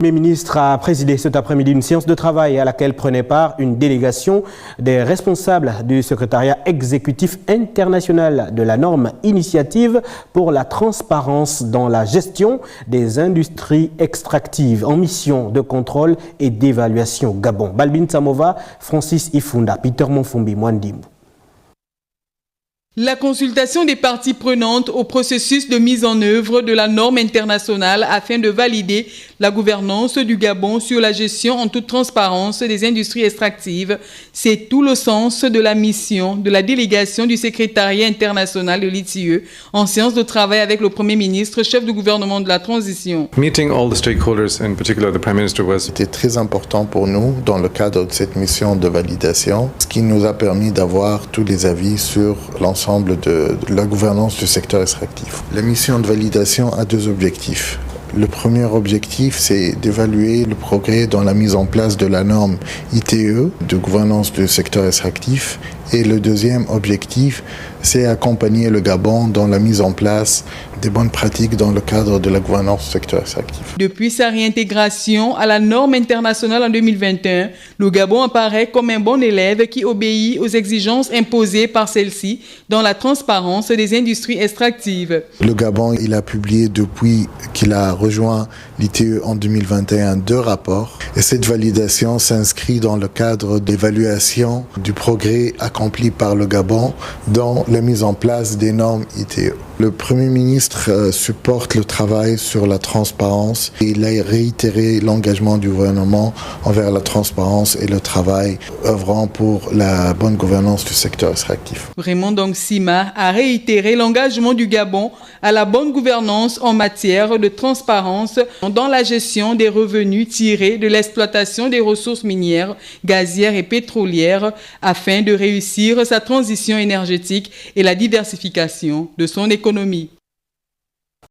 Le Premier ministre a présidé cet après-midi une séance de travail à laquelle prenait part une délégation des responsables du secrétariat exécutif international de la norme Initiative pour la transparence dans la gestion des industries extractives en mission de contrôle et d'évaluation Gabon. Balbin Samova, Francis Ifunda, Peter Monfumbi, Mwandimbu. La consultation des parties prenantes au processus de mise en œuvre de la norme internationale afin de valider la gouvernance du Gabon sur la gestion en toute transparence des industries extractives, c'est tout le sens de la mission de la délégation du secrétariat international de l'ITIE en séance de travail avec le Premier ministre, chef du gouvernement de la transition. Meeting all the stakeholders, in particular the Prime Minister, C'était très important pour nous dans le cadre de cette mission de validation, ce qui nous a permis d'avoir tous les avis sur l'ensemble de la gouvernance du secteur extractif. La mission de validation a deux objectifs. Le premier objectif, c'est d'évaluer le progrès dans la mise en place de la norme ITE de gouvernance du secteur extractif. Et le deuxième objectif, c'est accompagner le Gabon dans la mise en place des bonnes pratiques dans le cadre de la gouvernance du secteur extractif. Depuis sa réintégration à la norme internationale en 2021, le Gabon apparaît comme un bon élève qui obéit aux exigences imposées par celle-ci dans la transparence des industries extractives. Le Gabon, il a publié depuis qu'il a rejoint l'ITE en 2021 2 rapports. Et cette validation s'inscrit dans le cadre d'évaluation du progrès accompli par le Gabon dans la mise en place des normes ITE. Le Premier ministre supporte le travail sur la transparence et il a réitéré l'engagement du gouvernement envers la transparence et le travail œuvrant pour la bonne gouvernance du secteur extractif. Raymond Sima a réitéré l'engagement du Gabon à la bonne gouvernance en matière de transparence dans la gestion des revenus tirés de l'exploitation des ressources minières, gazières et pétrolières afin de réussir sa transition énergétique et la diversification de son économie.